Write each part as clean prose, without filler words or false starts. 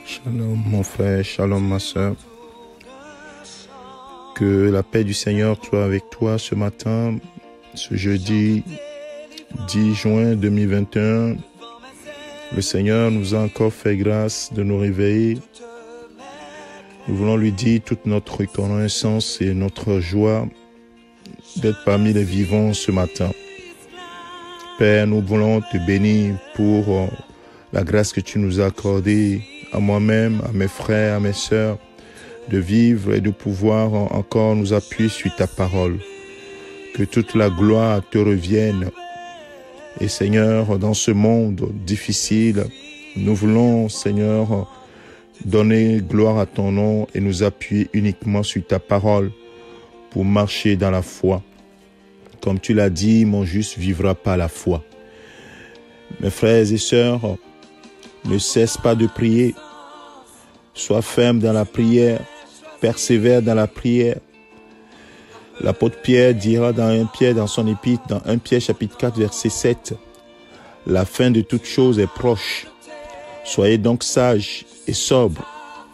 Shalom mon frère, shalom ma soeur. Que la paix du Seigneur soit avec toi ce matin, ce jeudi 10 juin 2021. Le Seigneur nous a encore fait grâce de nous réveiller. Nous voulons lui dire toute notre reconnaissance et notre joie d'être parmi les vivants ce matin. Père, nous voulons te bénir pour la grâce que tu nous as accordée à moi-même, à mes frères, à mes sœurs, de vivre et de pouvoir encore nous appuyer sur ta parole. Que toute la gloire te revienne. Et Seigneur, dans ce monde difficile, nous voulons, Seigneur, donner gloire à ton nom et nous appuyer uniquement sur ta parole pour marcher dans la foi. Comme tu l'as dit, mon juste vivra par la foi. Mes frères et sœurs, ne cesse pas de prier. Sois ferme dans la prière. Persévère dans la prière. L'apôtre Pierre dira dans 1 Pierre, dans son épître, dans 1 Pierre chapitre 4, verset 7, « La fin de toute chose est proche. Soyez donc sages et sobres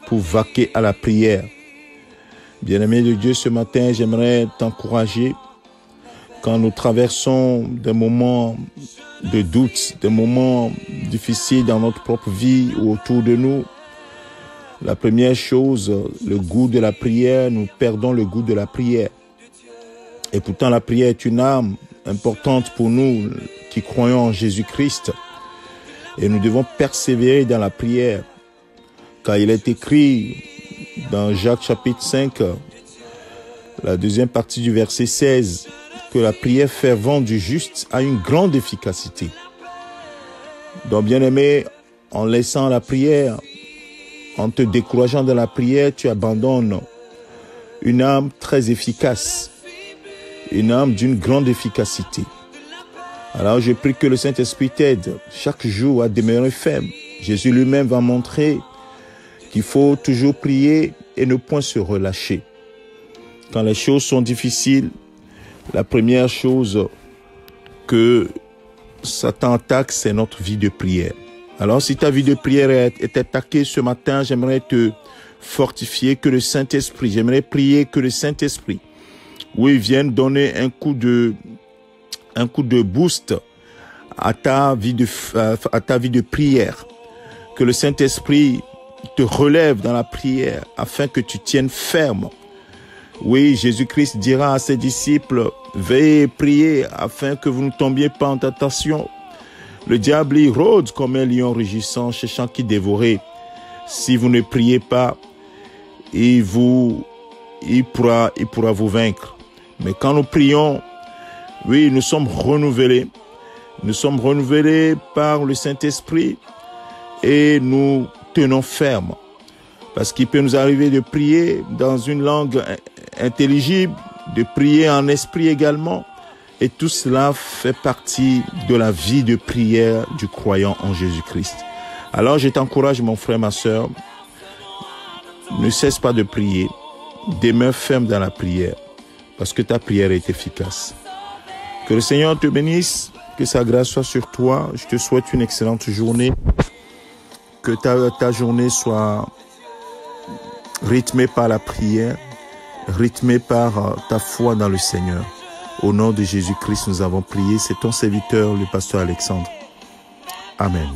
pour vaquer à la prière. » Bien-aimé de Dieu, ce matin, j'aimerais t'encourager quand nous traversons des moments de doute, des moments difficiles dans notre propre vie ou autour de nous. La première chose, le goût de la prière, nous perdons le goût de la prière. Et pourtant, la prière est une arme importante pour nous qui croyons en Jésus-Christ. Et nous devons persévérer dans la prière. Car il est écrit dans Jacques chapitre 5, la deuxième partie du verset 16, que la prière fervente du juste a une grande efficacité. Donc, bien-aimé, en laissant la prière, en te décourageant de la prière, tu abandonnes une arme très efficace, une arme d'une grande efficacité. Alors je prie que le Saint-Esprit t'aide chaque jour à demeurer ferme. Jésus lui-même va montrer qu'il faut toujours prier et ne point se relâcher. Quand les choses sont difficiles, la première chose que Satan attaque, c'est notre vie de prière. Alors, si ta vie de prière est attaquée ce matin, j'aimerais te fortifier que le Saint-Esprit, j'aimerais prier que le Saint-Esprit, oui, vienne donner un coup de boost à ta vie de prière. Que le Saint-Esprit te relève dans la prière afin que tu tiennes ferme. Oui, Jésus-Christ dira à ses disciples, veillez et priez afin que vous ne tombiez pas en tentation. Le diable y rôde comme un lion rugissant, cherchant qui dévorer. Si vous ne priez pas, il pourra vous vaincre. Mais quand nous prions, oui, nous sommes renouvelés. Nous sommes renouvelés par le Saint-Esprit et nous tenons ferme. Parce qu'il peut nous arriver de prier dans une langue intelligible, de prier en esprit également. Et tout cela fait partie de la vie de prière du croyant en Jésus-Christ. Alors je t'encourage, mon frère, ma sœur, ne cesse pas de prier, demeure ferme dans la prière, parce que ta prière est efficace. Que le Seigneur te bénisse, que sa grâce soit sur toi. Je te souhaite une excellente journée, que ta journée soit rythmée par la prière, rythmée par ta foi dans le Seigneur. Au nom de Jésus-Christ, nous avons prié. C'est ton serviteur, le pasteur Alexandre. Amen.